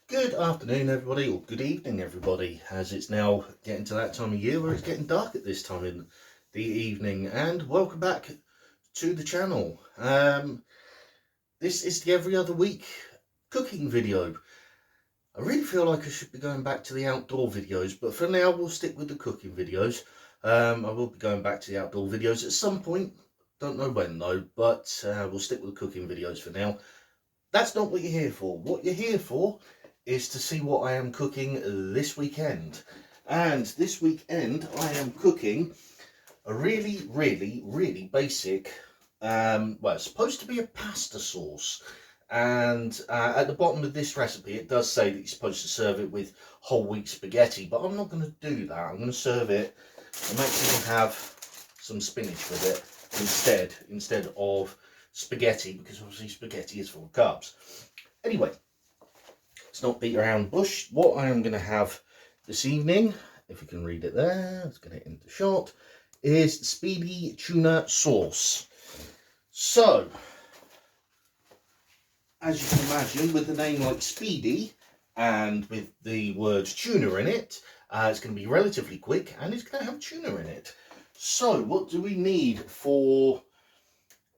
Good afternoon, everybody, or good evening, everybody, as it's now getting to that time of year where it's getting dark at this time in the evening. And welcome back to the channel. This is the every other week cooking video. I really feel like I should be going back to the outdoor videos, but for now we'll stick with the cooking videos. I will be going back to the outdoor videos at some point. Don't know when though, but we'll stick with the cooking videos for now. That's not what you're here for. What you're here for is to see what I am cooking this weekend. And this weekend I am cooking a really basic, well, it's supposed to be a pasta sauce. And at the bottom of this recipe it does say that you're supposed to serve it with whole wheat spaghetti, but I'm not going to do that. I'm going to serve it and make sure you have some spinach with it instead of spaghetti, because obviously spaghetti is full of carbs. Anyway, let's not beat around the bush. What I am going to have this evening, if you can read it there, let's get it into shot, is the Speedy tuna sauce. So, as you can imagine, with the name like Speedy and with the word tuna in it, it's going to be relatively quick and it's going to have tuna in it. So, what do we need for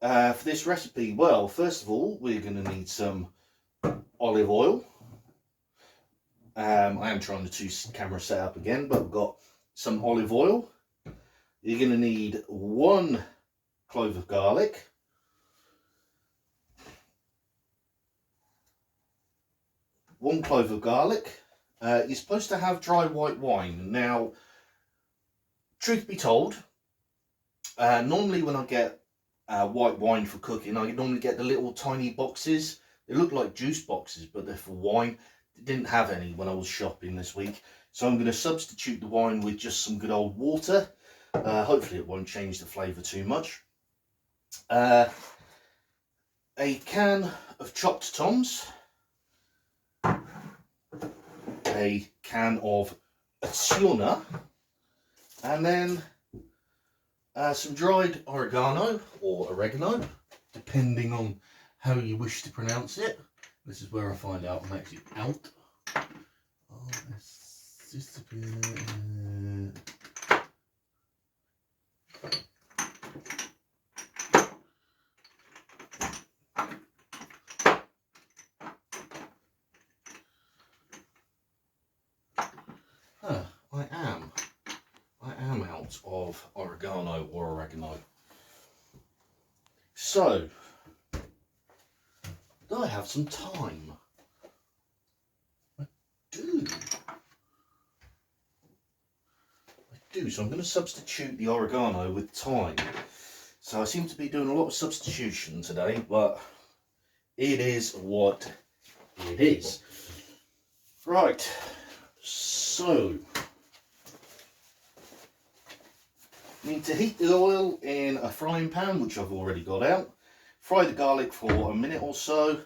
this recipe? Well, first of all, we're going to need some olive oil. I am trying the two camera setup again, but we've got some olive oil. You're going to need 1 clove of garlic, 1 clove of garlic. You're supposed to have dry white wine. Now, truth be told, normally when I get white wine for cooking, I normally get the little tiny boxes. They look like juice boxes, but they're for wine. Didn't have any when I was shopping this week, so I'm going to substitute the wine with just some good old water. Hopefully it won't change the flavour too much. A can of chopped toms, a can of tuna, and then some dried oregano or oregano, depending on how you wish to pronounce it. This is where I find out I'm actually out. Oh, it's just a bit. I am out of oregano or oregano. So, do I have some time? I do. So I'm going to substitute the oregano with thyme. So I seem to be doing a lot of substitution today, but it is what it is. Right, so need to heat the oil in a frying pan, which I've already got out. Fry the garlic for a minute or so.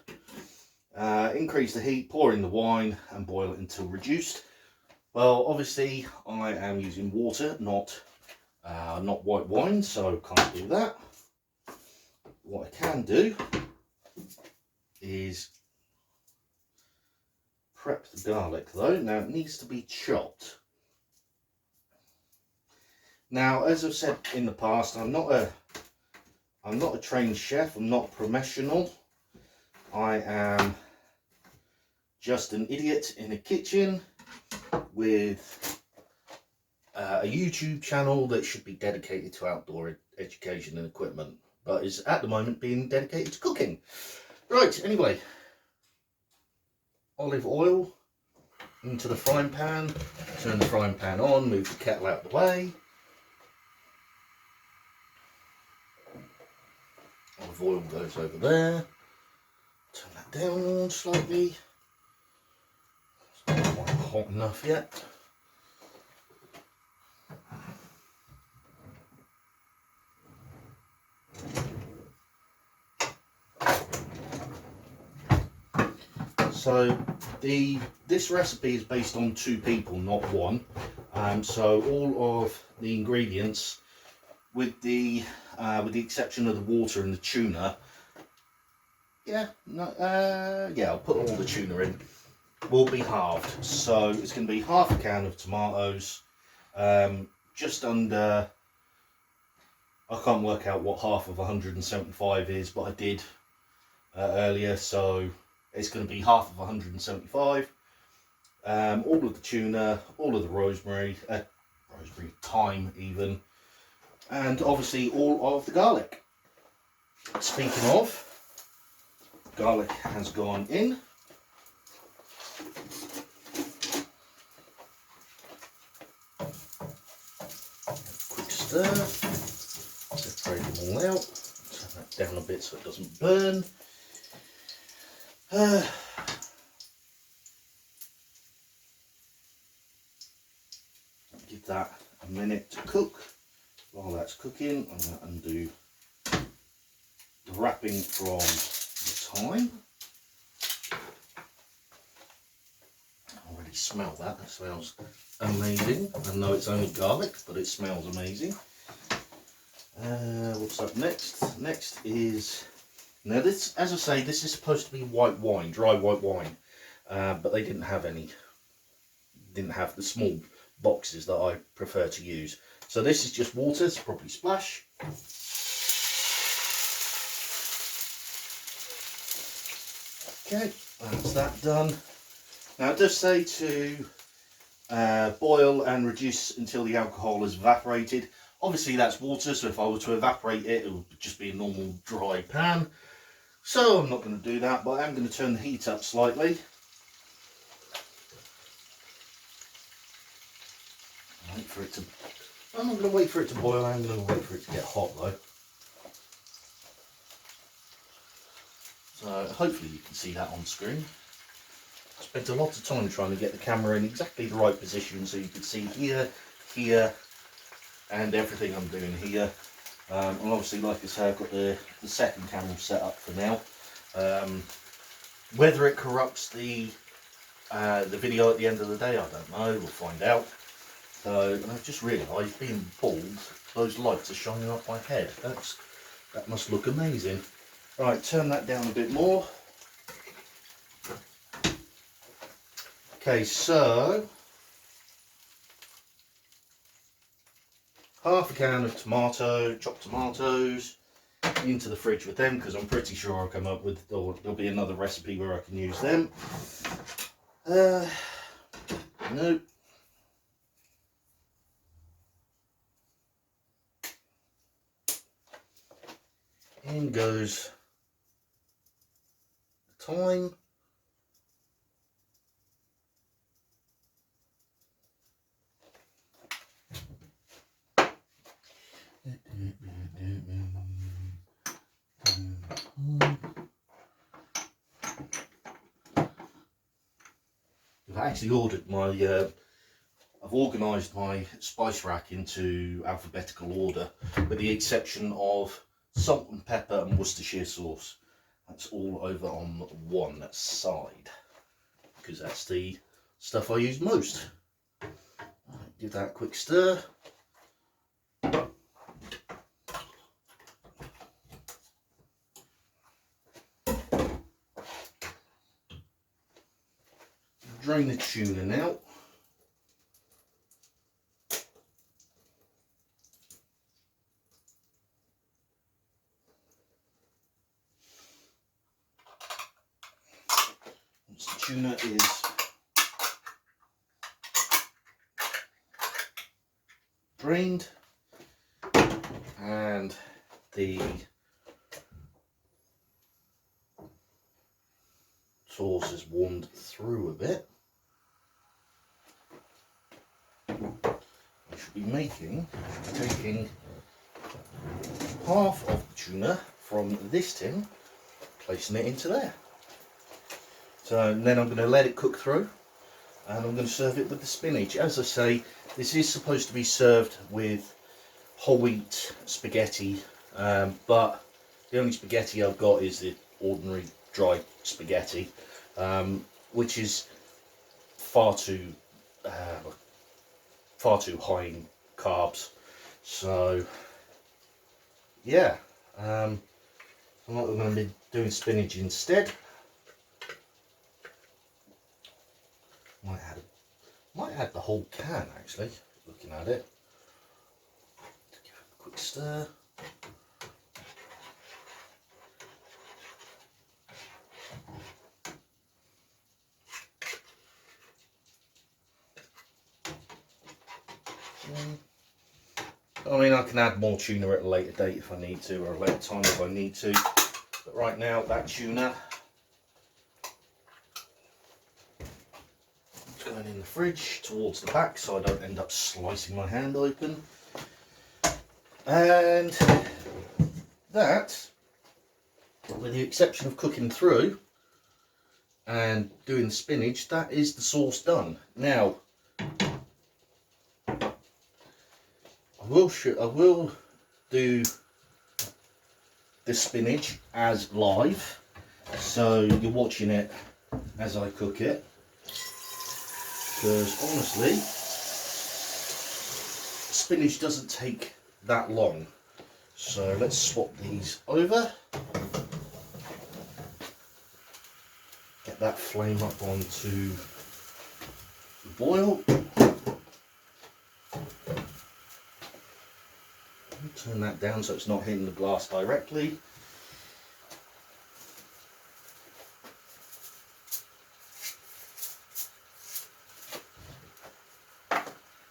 Increase the heat, pour in the wine and boil it until reduced. Well, obviously I am using water, not white wine, so can't do that. What I can do is prep the garlic though. Now it needs to be chopped. Now, as I've said in the past, I'm not a trained chef. I'm not a professional. I am just an idiot in a kitchen with a YouTube channel that should be dedicated to outdoor education and equipment, but is at the moment being dedicated to cooking. Right, anyway, olive oil into the frying pan, turn the frying pan on, move the kettle out of the way. Olive oil goes over there, turn that down slightly. It's not quite hot enough yet. So this recipe is based on 2 people, not 1. So all of the ingredients, with the exception of the water and the tuna, I'll put all the tuna in. will be halved. So it's going to be half a can of tomatoes, just under, I can't work out what half of 175 is, but I did earlier, so it's going to be half of 175. All of the tuna, all of the rosemary, thyme even, and obviously all of the garlic. Speaking of, garlic has gone in. Quick stir, separate them all out, turn that down a bit so it doesn't burn. Give that a minute to cook. While that's cooking, I'm going to undo the wrapping from the thyme. I already smell that. That smells amazing. I know it's only garlic, but it smells amazing. What's up next? Next is, now this, as I say, this is supposed to be white wine, dry white wine, but they didn't have any. Didn't have the small boxes that I prefer to use. So this is just water, it's probably splash. Okay, that's that done. Now it does say to boil and reduce until the alcohol is evaporated. Obviously that's water, so if I were to evaporate it, it would just be a normal dry pan. So I'm not going to do that, but I am going to turn the heat up slightly. Wait for it to, I'm not going to wait for it to boil, I'm going to wait for it to get hot though. So hopefully you can see that on screen. I spent a lot of time trying to get the camera in exactly the right position so you could see here, here and everything I'm doing here. And obviously, like I say, I've got the second camera set up for now. Whether it corrupts the video at the end of the day, I don't know, we'll find out. So I've just realised, being bald, those lights are shining up my head. That must look amazing. Right, turn that down a bit more. Okay, so half a can of chopped tomatoes, into the fridge with them, because I'm pretty sure I'll come up with, or there'll be another recipe where I can use them. Nope. In goes the thyme. I've actually ordered my, I've organised my spice rack into alphabetical order, with the exception of salt and pepper and Worcestershire sauce. That's all over on one side, because that's the stuff I use most. Right, give that a quick stir. Drain the tuna now. Once the tuna is drained and the sauce is warmed through a bit, I should be taking half of the tuna from this tin, placing it into there. So then I'm going to let it cook through, and I'm going to serve it with the spinach. As I say, this is supposed to be served with whole wheat spaghetti, but the only spaghetti I've got is the ordinary dry spaghetti, which is far too high in carbs. So yeah, I'm going to be doing spinach instead. Might add the whole can actually, looking at it. Give it a quick stir. I mean, I can add more tuna at a later date if I need to, or a later time if I need to. But right now, that tuna is going in the fridge towards the back so I don't end up slicing my hand open. And that, with the exception of cooking through and doing the spinach, that is the sauce done. Now, I will do the spinach as live, so you're watching it as I cook it, because honestly, spinach doesn't take that long. So let's swap these over, get that flame up onto the boil. Turn that down so it's not hitting the glass directly.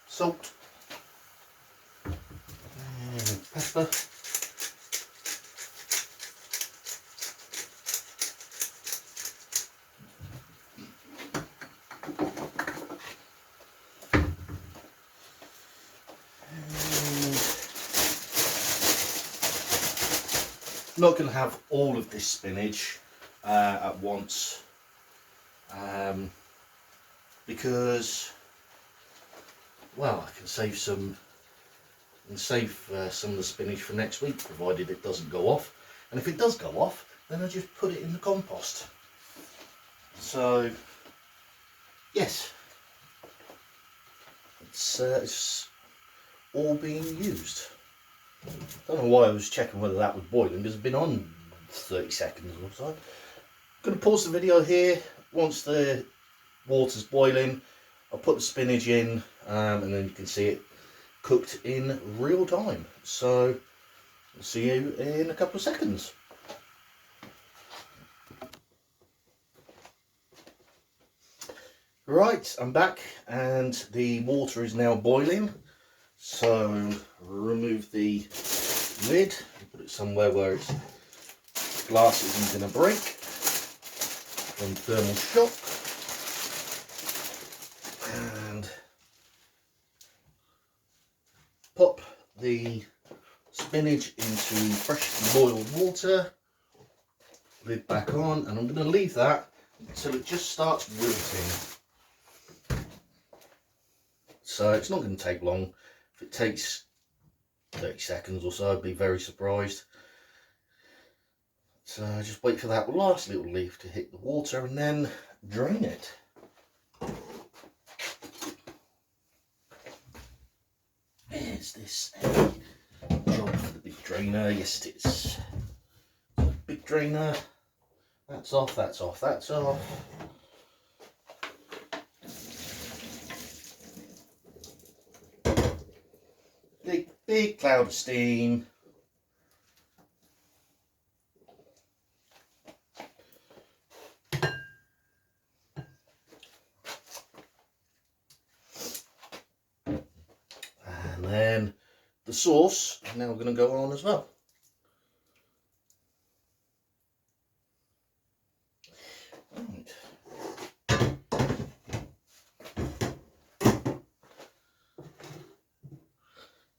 Salt and pepper. I'm not going to have all of this spinach at once because, well, I can save some of the spinach for next week, provided it doesn't go off. And if it does go off, then I just put it in the compost. So yes, it's all being used. I don't know why I was checking whether that was boiling, because it's been on 30 seconds or so. I'm going to pause the video here. Once the water's boiling, I'll put the spinach in, and then you can see it cooked in real time. So I'll see you in a couple of seconds. Right, I'm back and the water is now boiling. So remove the lid and put it somewhere where its glass isn't going to break from thermal shock. And pop the spinach into fresh boiled water. Lid back on, and I'm going to leave that until it just starts wilting. So it's not going to take long. If it takes 30 seconds or so, I'd be very surprised. So just wait for that last little leaf to hit the water and then drain it. Is this a job for the big drainer? Yes, it is. Big drainer. That's off, that's off, that's off. Big cloud of steam. And then the sauce is now going to go on as well. Right.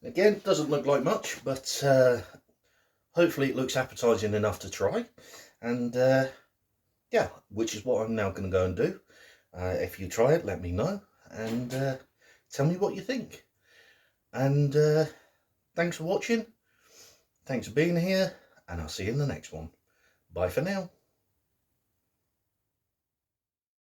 Again, doesn't look like much, but hopefully it looks appetizing enough to try. And yeah, which is what I'm now going to go and do. If you try it, let me know and tell me what you think. And thanks for watching. Thanks for being here, and I'll see you in the next one. Bye for now.